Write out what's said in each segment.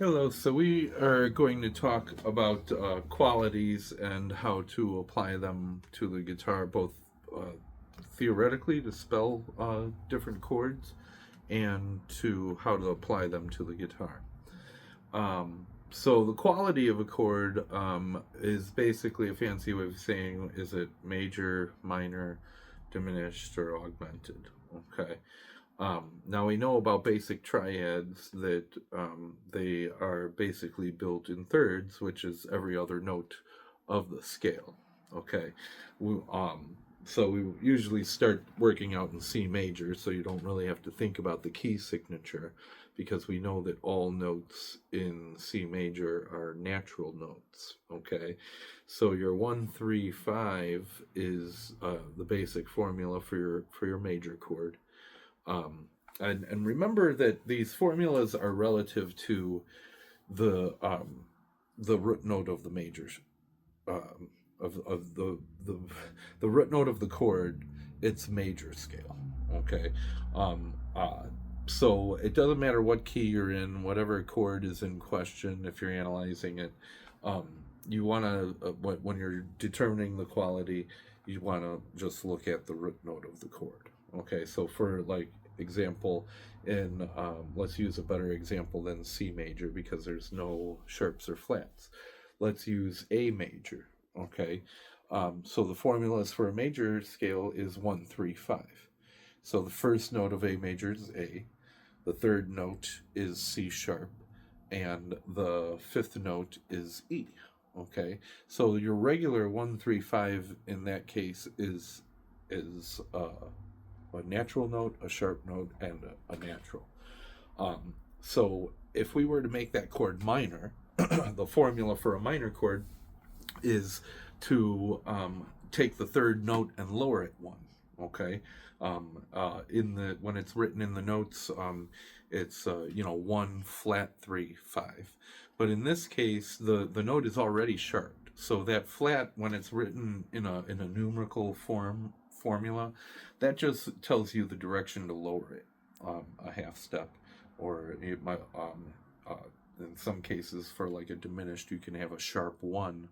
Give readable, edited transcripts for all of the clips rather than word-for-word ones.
Hello, so we are going to talk about qualities and how to apply them to the guitar, both theoretically to spell different chords and to how to apply them to the guitar. So the quality of a chord is basically a fancy way of saying, is it major, minor, diminished, or augmented? Okay. Now we know about basic triads that they are basically built in thirds, which is every other note of the scale. Okay, so we usually start working out in C major, so you don't really have to think about the key signature, because we know that all notes in C major are natural notes. Okay, so your 1-3-5 is the basic formula for your major chord. And remember that these formulas are relative to the root note of the major of the root note of the chord. It's major scale. Okay, um, uh, so it doesn't matter what key you're in, whatever chord is in question. If you're analyzing it, um, you want to when you're determining the quality, you want to just look at the root note of the chord. Okay, so for like example, in let's use a better example than C major because there's no sharps or flats. Let's use A major. Okay, so the formulas for a major scale is 1-3-5. So the first note of A major is A, the third note is C sharp, and the fifth note is E. Okay, so your regular 1-3-5 in that case is a natural note, a sharp note, and a natural. So if we were to make that chord minor, the formula for a minor chord is to take the third note and lower it one. Okay, when it's written in the notes, it's 1 flat 3 5. But in this case, the note is already sharped, so that flat, when it's written in a numerical formula, that just tells you the direction to lower it a half step, or it might in some cases for like a diminished, you can have a sharp 1-3-5,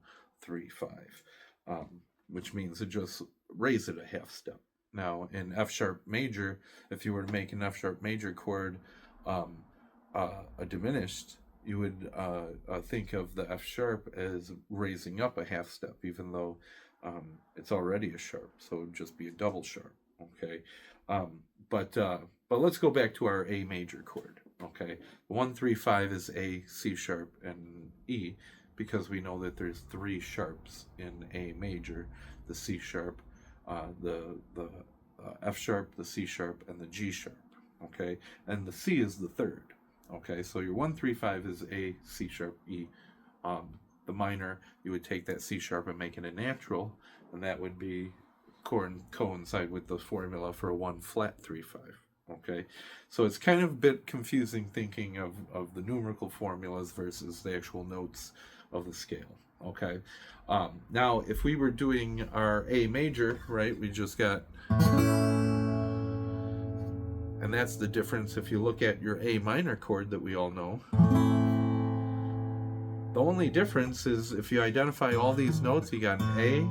which means to just raise it a half step. Now in F sharp major, if you were to make an F sharp major chord a diminished, you would think of the F sharp as raising up a half step, even though it's already a sharp, so it would just be a double sharp. Okay, but let's go back to our A major chord. Okay, 1-3-5 is A, C sharp, and E, because we know that there's three sharps in A major: the C sharp, the F sharp, the C sharp, and the G sharp. Okay, and the C is the third. Okay, so your 1-3-5 is A, C sharp, E. The minor, you would take that C sharp and make it a natural, and that would be coincide with the formula for a 1 flat 3-5. Okay, so it's kind of a bit confusing thinking of the numerical formulas versus the actual notes of the scale. Okay, now if we were doing our A major, right, we just got, and that's the difference. If you look at your A minor chord that we all know, the only difference is if you identify all these notes, you got an A,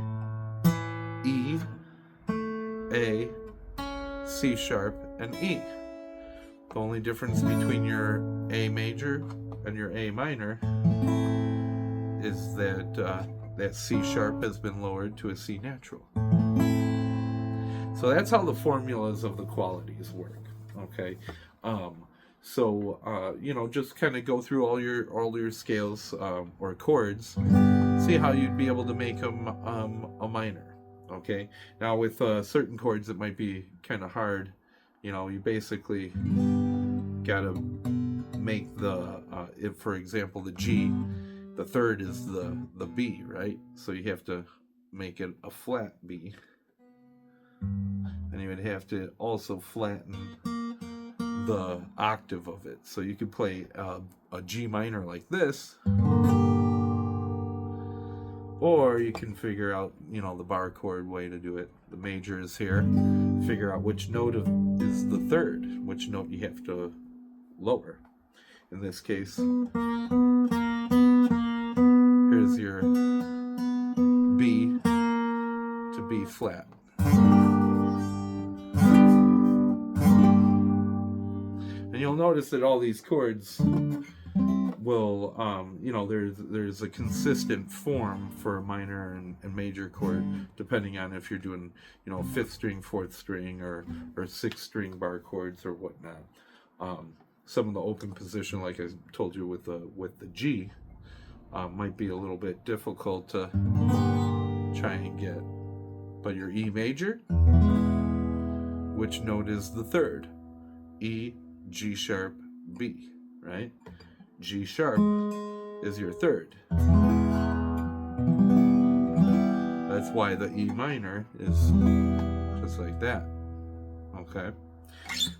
E, A, C sharp, and E. The only difference between your A major and your A minor is that that C sharp has been lowered to a C natural. So that's how the formulas of the qualities work. Okay, just kind of go through all your scales or chords, see how you'd be able to make them a minor. Okay, now with certain chords it might be kind of hard. You basically gotta make the if, for example, the G, the third is the B, right? So you have to make it a flat B, and you would have to also flatten the octave of it. So you could play a G minor like this, or you can figure out, the bar chord way to do it. The major is here. Figure out which note is the third, which note you have to lower. in this case. Here's your B to B flat. And you'll notice that all these chords will, there's a consistent form for a minor and major chord, depending on if you're doing, 5th string, 4th string, or 6th string bar chords or whatnot. Some of the open position, like I told you with the G, might be a little bit difficult to try and get. But your E major, which note is the 3rd? E, G sharp, B, right? G sharp is your 3rd. That's why the E minor is just like that. Okay?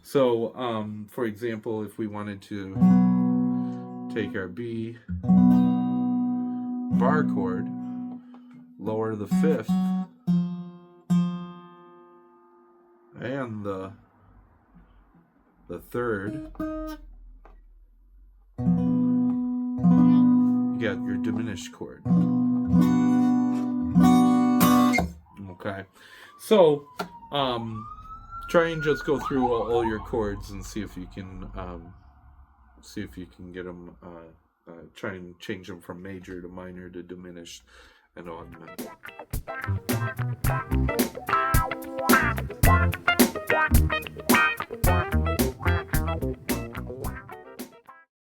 So, for example, if we wanted to take our B bar chord, lower the 5th, and the 3rd, you got your diminished chord. Okay, so try and just go through all your chords and see if you can get them. Try and change them from major to minor to diminished and augment.